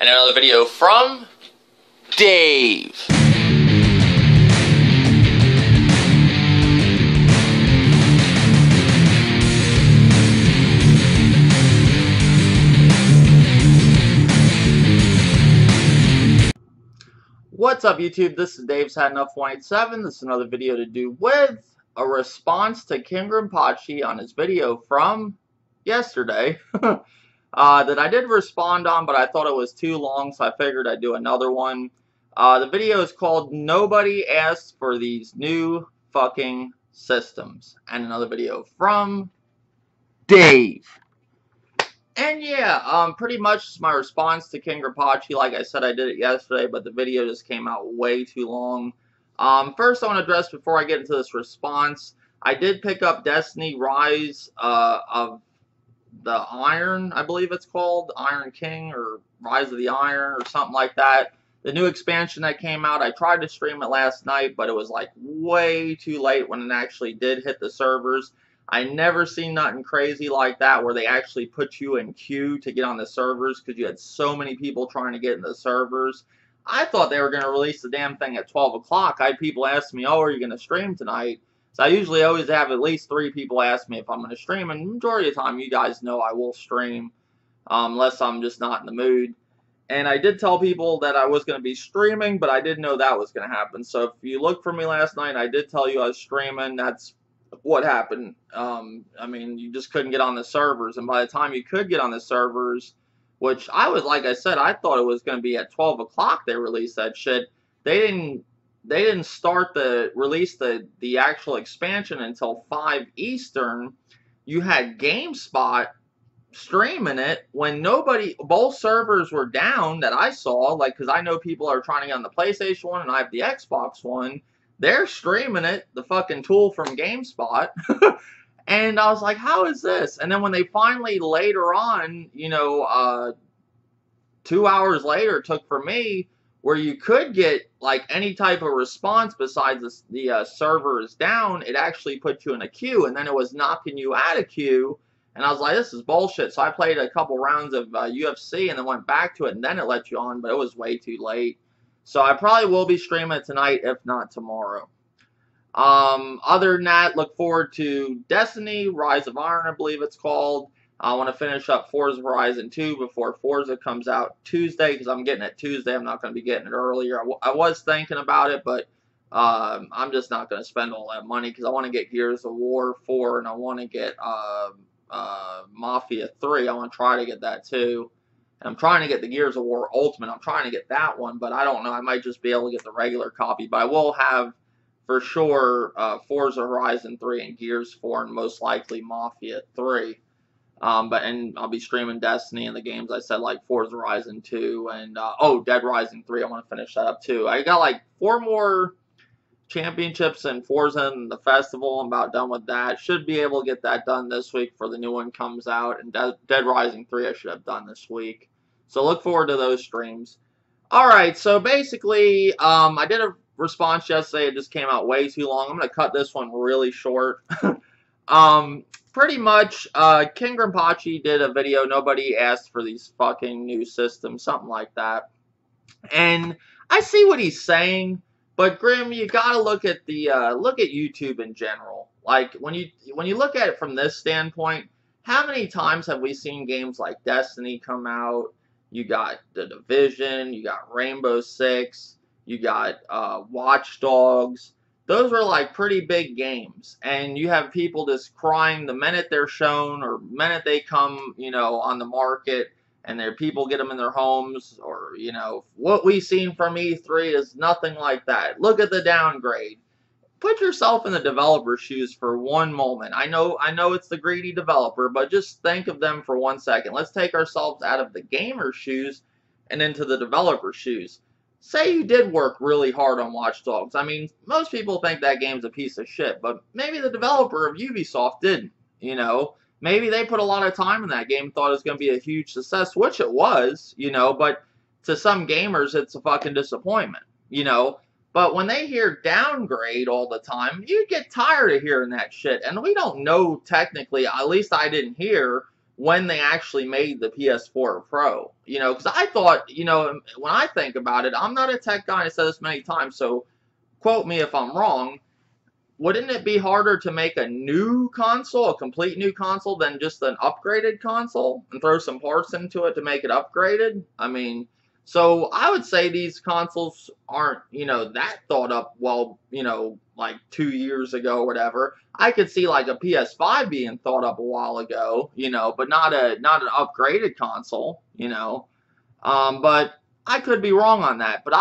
And another video from Dave. What's up, YouTube? This is Dave's Had Enough 187. This is another video to do with a response to King GRIMPACHI on his video from yesterday that I did respond on, but I thought it was too long, so I figured I'd do another one. The video is called Nobody Asked for These New Fucking Systems, and another video from Dave. And yeah, pretty much my response to King GRIMPACHI. Like I said, I did it yesterday, but the video just came out way too long. First, I want to address, before I get into this response, I did pick up Destiny Rise of the Iron, I believe it's called, Iron King, or Rise of the Iron, or something like that. The new expansion that came out, I tried to stream it last night, but it was like way too late when it actually did hit the servers. I never seen nothing crazy like that where they actually put you in queue to get on the servers because you had so many people trying to get in the servers. I thought they were going to release the damn thing at 12 o'clock. I had people ask me, oh, are you going to stream tonight? So I usually always have at least 3 people ask me if I'm going to stream, and the majority of the time you guys know I will stream unless I'm just not in the mood. And I did tell people that I was going to be streaming, but I didn't know that was going to happen. So if you looked for me last night, I did tell you I was streaming. That's what happened. I mean, you just couldn't get on the servers, and by the time you could get on the servers, which I was, like I said, I thought it was going to be at 12 o'clock they released that shit. They didn't start release the actual expansion until 5 Eastern. You had GameSpot streaming it when both servers were down that I saw, like, because I know people are trying to get on the PlayStation one and I have the Xbox one. They're streaming it, the fucking tool from GameSpot. And I was like, how is this? And then when they finally later on, you know, 2 hours later took for me, where you could get like any type of response besides the server is down, it actually put you in a queue, and then it was knocking you out of queue. And I was like, this is bullshit. So I played a couple rounds of UFC and then went back to it, and then it let you on, but it was way too late. So I probably will be streaming it tonight, if not tomorrow. Other than that, look forward to Destiny, Rise of Iron, I believe it's called. I want to finish up Forza Horizon 2 before Forza comes out Tuesday, because I'm getting it Tuesday. I'm not going to be getting it earlier. I was thinking about it, but I'm just not going to spend all that money, because I want to get Gears of War 4, and I want to get Mafia 3. I want to try to get that too. I'm trying to get the Gears of War Ultimate. I'm trying to get that one, but I don't know. I might just be able to get the regular copy. But I will have, for sure, Forza Horizon 3 and Gears 4, and most likely Mafia 3. And I'll be streaming Destiny and the games I said, like Forza Horizon 2 and, Dead Rising 3. I want to finish that up, too. I got, like, 4 more championships in Forza and the festival. I'm about done with that. Should be able to get that done this week before the new one comes out. And Dead Rising 3 I should have done this week. So look forward to those streams. Alright, so basically, I did a response yesterday. It just came out way too long. I'm going to cut this one really short. Pretty much, King GRIMPACHI did a video. Nobody asked for these fucking new systems, something like that. And I see what he's saying. But Grim, you gotta look at YouTube in general. Like when you look at it from this standpoint, how many times have we seen games like Destiny come out? You got The Division, you got Rainbow Six, you got Watch Dogs. Those are like pretty big games, and you have people just crying the minute they're shown or minute they come, you know, on the market. And their people get them in their homes, or, you know, what we've seen from E3 is nothing like that. Look at the downgrade. Put yourself in the developer's shoes for one moment. I know it's the greedy developer, but just think of them for 1 second. Let's take ourselves out of the gamer's shoes and into the developer's shoes. Say you did work really hard on Watch Dogs. I mean, most people think that game's a piece of shit, but maybe the developer of Ubisoft didn't, you know. Maybe they put a lot of time in that game, thought it was going to be a huge success, which it was, you know, but to some gamers, it's a fucking disappointment, you know. But when they hear downgrade all the time, you get tired of hearing that shit. And we don't know technically, at least I didn't hear, when they actually made the PS4 Pro. You know, because I thought, you know, when I think about it, I'm not a tech guy, and I said this many times, so quote me if I'm wrong. Wouldn't it be harder to make a new console, a complete new console, than just an upgraded console and throw some parts into it to make it upgraded? I mean, so I would say these consoles aren't, you know, that thought up well, you know, like 2 years ago or whatever. I could see like a PS5 being thought up a while ago, you know, but not an upgraded console, you know. But I could be wrong on that. But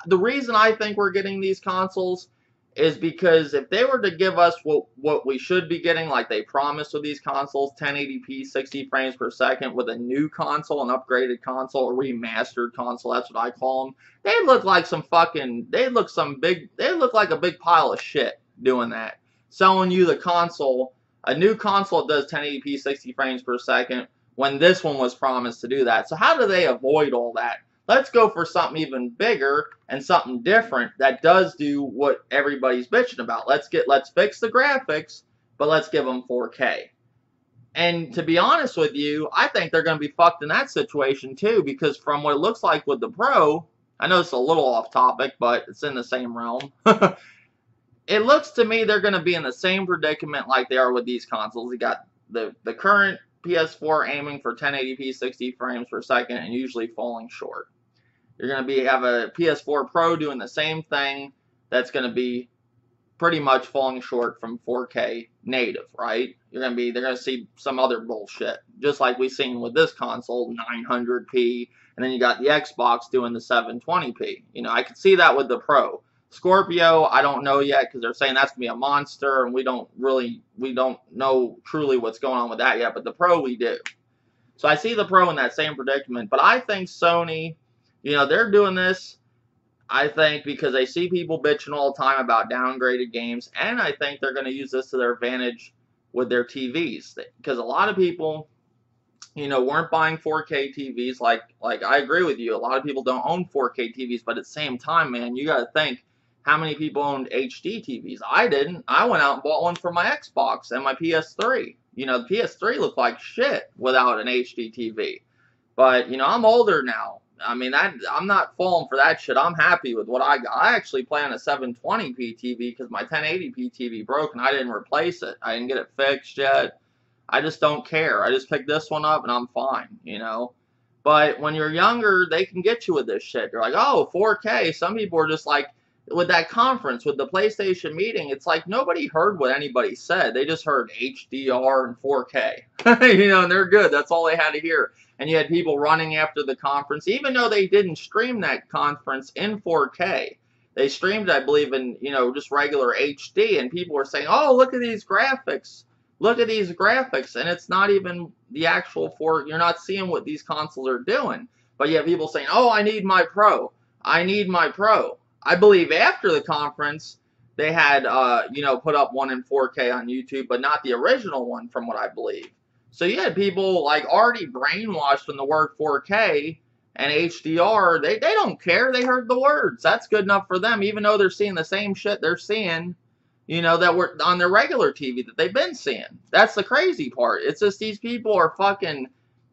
the reason I think we're getting these consoles is because if they were to give us what we should be getting, like they promised with these consoles, 1080p, 60 frames per second, with a new console, an upgraded console, a remastered console, that's what I call them, they look like they look like a big pile of shit doing that. Selling you the console, a new console that does 1080p, 60 frames per second, when this one was promised to do that. So how do they avoid all that? Let's go for something even bigger and something different that does do what everybody's bitching about. Let's fix the graphics, but let's give them 4K. And to be honest with you, I think they're going to be fucked in that situation too, because from what it looks like with the Pro, I know it's a little off topic, but it's in the same realm. It looks to me they're going to be in the same predicament like they are with these consoles. You got the current PS4 aiming for 1080p 60 frames per second and usually falling short. You're going to have a PS4 Pro doing the same thing that's going to be pretty much falling short from 4K native, right? They're going to see some other bullshit, just like we've seen with this console, 900p, and then you got the Xbox doing the 720p. You know, I could see that with the Pro. Scorpio, I don't know yet because they're saying that's going to be a monster, and we don't know truly what's going on with that yet, but the Pro we do. So I see the Pro in that same predicament, but I think Sony, you know, they're doing this, I think, because they see people bitching all the time about downgraded games, and I think they're going to use this to their advantage with their TVs, because a lot of people, you know, weren't buying 4K TVs. Like I agree with you, a lot of people don't own 4K TVs, but at the same time, man, you got to think, how many people owned HD TVs? I didn't. I went out and bought one for my Xbox and my PS3. You know, the PS3 looked like shit without an HD TV. But, you know, I'm older now. I mean, I'm not falling for that shit. I'm happy with what I got. I actually play on a 720p TV because my 1080p TV broke and I didn't replace it. I didn't get it fixed yet. I just don't care. I just picked this one up and I'm fine, you know. But when you're younger, they can get you with this shit. You're like, oh, 4K. Some people are just like, with that conference, with the PlayStation meeting, it's like nobody heard what anybody said. They just heard HDR and 4K. You know, and they're good. That's all they had to hear. And you had people running after the conference, even though they didn't stream that conference in 4K. They streamed, I believe, in, you know, just regular HD, and people were saying, oh, look at these graphics. Look at these graphics. And it's not even the actual you're not seeing what these consoles are doing. But you have people saying, oh, I need my Pro. I need my Pro. I believe after the conference, they had, you know, put up one in 4K on YouTube, but not the original one, from what I believe. So you had people, like, already brainwashed from the word 4K and HDR. They don't care. They heard the words. That's good enough for them, even though they're seeing the same shit they're seeing, you know, that were on their regular TV that they've been seeing. That's the crazy part. It's just these people are fucking,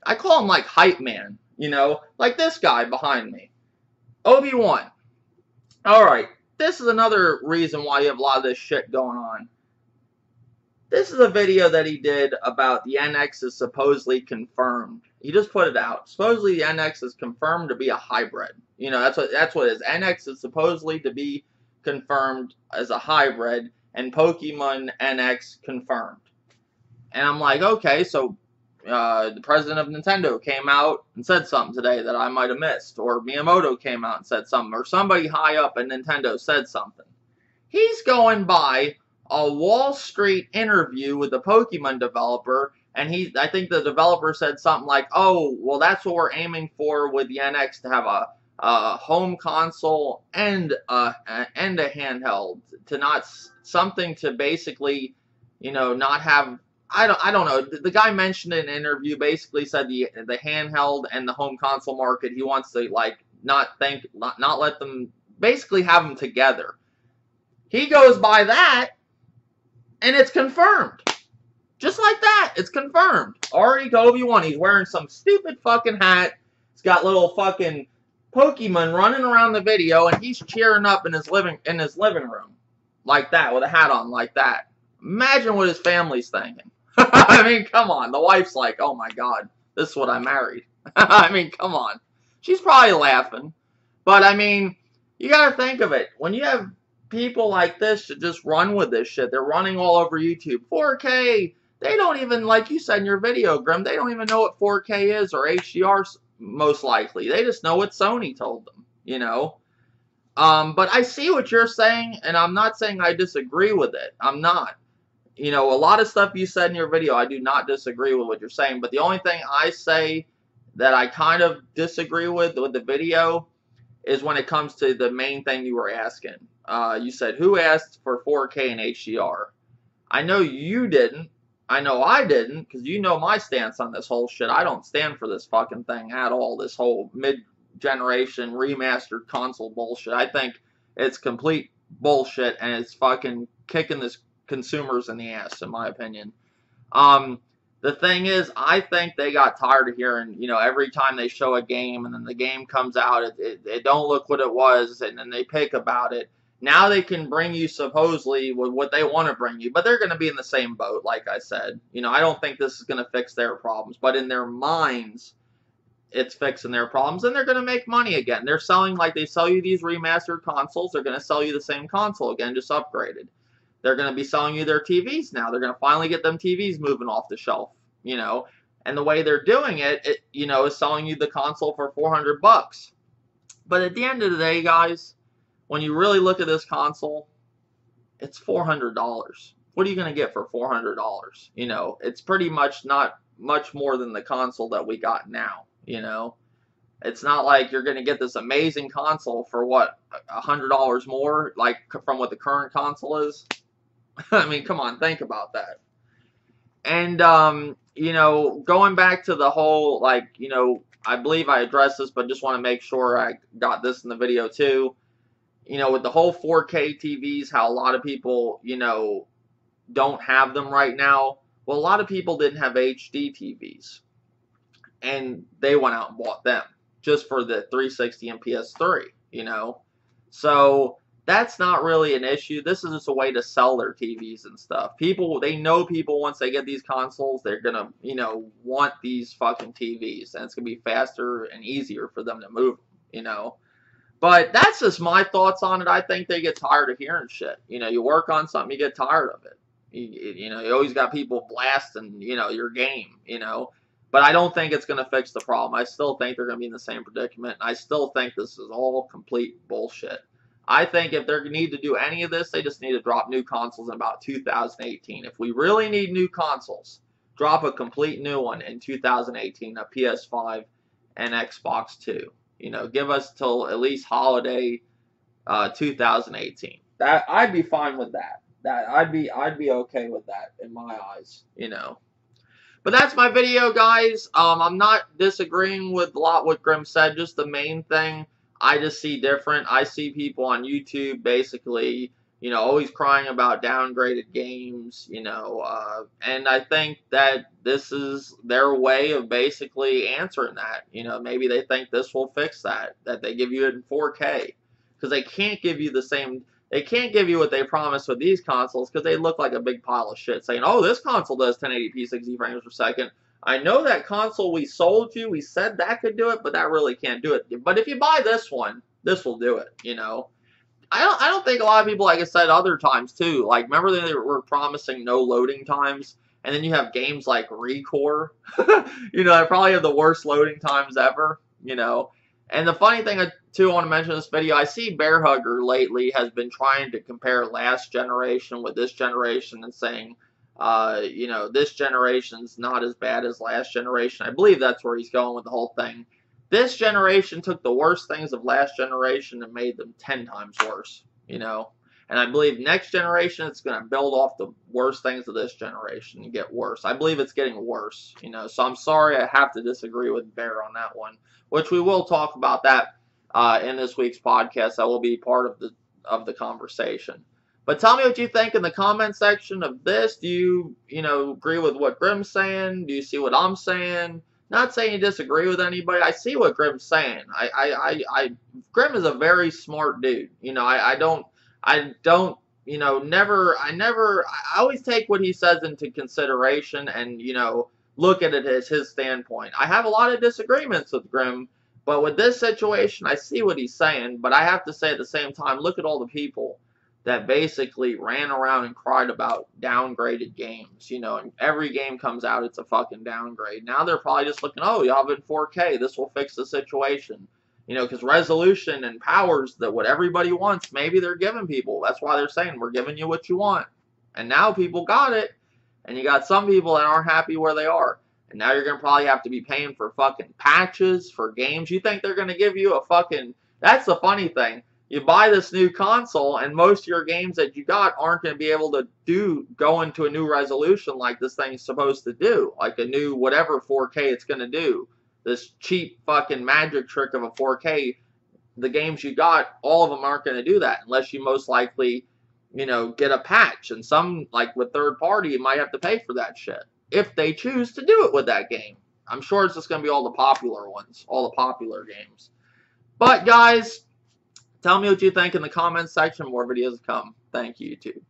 I call them, like, hype man, you know, like this guy behind me. Obi-Wan. Alright, this is another reason why you have a lot of this shit going on. This is a video that he did about the NX is supposedly confirmed. He just put it out. Supposedly the NX is confirmed to be a hybrid. You know, that's what it is. NX is supposedly to be confirmed as a hybrid, and Pokemon NX confirmed. And I'm like, okay, so the president of Nintendo came out and said something today that I might have missed, or Miyamoto came out and said something, or somebody high up at Nintendo said something. He's going by a Wall Street interview with the Pokemon developer, and I think the developer said something like, oh, well, that's what we're aiming for with the NX, to have a home console and a handheld, to not something to basically, you know, not have. I don't know. The guy mentioned in an interview, basically said the handheld and the home console market, he wants to, like, not let them, basically have them together. He goes by that, and it's confirmed. Just like that. It's confirmed. Ari Kobe won. He's wearing some stupid fucking hat. He's got little fucking Pokemon running around the video, and he's cheering up in his living room. Like that, with a hat on like that. Imagine what his family's thinking. I mean, come on. The wife's like, oh my god, this is what I married. I mean, come on. She's probably laughing. But, I mean, you gotta think of it. When you have people like this that just run with this shit, they're running all over YouTube. 4K, they don't even, like you said in your video, Grim, they don't even know what 4K is or HDR, most likely. They just know what Sony told them, you know. But I see what you're saying, and I'm not saying I disagree with it. I'm not. You know, a lot of stuff you said in your video, I do not disagree with what you're saying. But the only thing I say that I kind of disagree with the video is when it comes to the main thing you were asking. You said, who asked for 4K and HDR? I know you didn't. I know I didn't, because you know my stance on this whole shit. I don't stand for this fucking thing at all, this whole mid-generation remastered console bullshit. I think it's complete bullshit, and it's fucking kicking this consumers in the ass, in my opinion. The thing is, I think they got tired of hearing, you know, every time they show a game and then the game comes out, it don't look what it was, and then they pick about it. Now they can bring you supposedly with what they want to bring you, but they're going to be in the same boat, like I said. You know, I don't think this is going to fix their problems, but in their minds, it's fixing their problems, and they're going to make money again. They're selling, like they sell you these remastered consoles, they're going to sell you the same console again, just upgraded. They're going to be selling you their TVs now. They're going to finally get them TVs moving off the shelf, you know. And the way they're doing it, you know, is selling you the console for $400. But at the end of the day, guys, when you really look at this console, it's $400. What are you going to get for $400? You know, it's pretty much not much more than the console that we got now, you know. It's not like you're going to get this amazing console for, what, $100 more, like from what the current console is? I mean, come on, think about that. And, you know, going back to the whole, like, you know, I believe I addressed this, but just want to make sure I got this in the video too. You know, with the whole 4K TVs, how a lot of people, you know, don't have them right now. Well, a lot of people didn't have HD TVs, and they went out and bought them just for the 360 and PS3, you know. So that's not really an issue. This is just a way to sell their TVs and stuff. People, they know people, once they get these consoles, they're going to, you know, want these fucking TVs. And it's going to be faster and easier for them to move, you know. But that's just my thoughts on it. I think they get tired of hearing shit. You know, you work on something, you get tired of it. You know, you always got people blasting, you know, your game, you know. But I don't think it's going to fix the problem. I still think they're going to be in the same predicament. I still think this is all complete bullshit. I think if they need to do any of this, they just need to drop new consoles in about 2018. If we really need new consoles, drop a complete new one in 2018, a PS5 and Xbox 2. You know, give us till at least holiday 2018. That I'd be fine with that. I'd be okay with that in my eyes, you know. But that's my video, guys. I'm not disagreeing with a lot what Grim said. Just the main thing I just see different. I see people on YouTube basically, you know, always crying about downgraded games, you know, and I think that this is their way of basically answering that. You know, maybe they think this will fix that they give you it in 4K, because they can't give you the same. They can't give you what they promised with these consoles, because they look like a big pile of shit saying, oh, this console does 1080p 60 frames per second. I know that console we sold you, we said that could do it, but that really can't do it. But if you buy this one, this will do it, you know. I don't think a lot of people, like I said other times too, like, remember they were promising no loading times, and then you have games like Recore, you know, they probably have the worst loading times ever, you know. And the funny thing, too, I want to mention in this video, I see Bear Hugger lately has been trying to compare last generation with this generation and saying, you know, this generation's not as bad as last generation. I believe that's where he's going with the whole thing. This generation took the worst things of last generation and made them 10 times worse, you know. And I believe next generation, it's going to build off the worst things of this generation and get worse. I believe it's getting worse, you know. So I'm sorry, I have to disagree with Bear on that one, which we will talk about that in this week's podcast. That will be part of the conversation. But tell me what you think in the comment section of this. Do you agree with what Grim's saying? Do you see what I'm saying? Not saying you disagree with anybody. I see what Grim's saying. Grim is a very smart dude. I don't, I always take what he says into consideration and, look at it as his standpoint. I have a lot of disagreements with Grim, but with this situation, I see what he's saying, but I have to say at the same time, look at all the people that basically ran around and cried about downgraded games. And every game comes out, it's a fucking downgrade. Now they're probably just looking, oh, y'all have in 4K, this will fix the situation. Because resolution and powers that what everybody wants, maybe they're giving people. That's why they're saying, we're giving you what you want. And now people got it, and you got some people that aren't happy where they are. And now you're going to probably have to be paying for fucking patches for games. You think they're going to give you a fucking... That's the funny thing. You buy this new console, and most of your games that you got aren't going to be able to go into a new resolution like this thing's supposed to do. Like a new whatever 4K it's going to do. This cheap fucking magic trick of a 4K. The games you got, all of them aren't going to do that unless you most likely, get a patch. And some, like with third party, you might have to pay for that shit. If they choose to do it with that game. I'm sure it's just going to be all the popular ones. All the popular games. But guys... Tell me what you think in the comments section. More videos to come. Thank you, YouTube.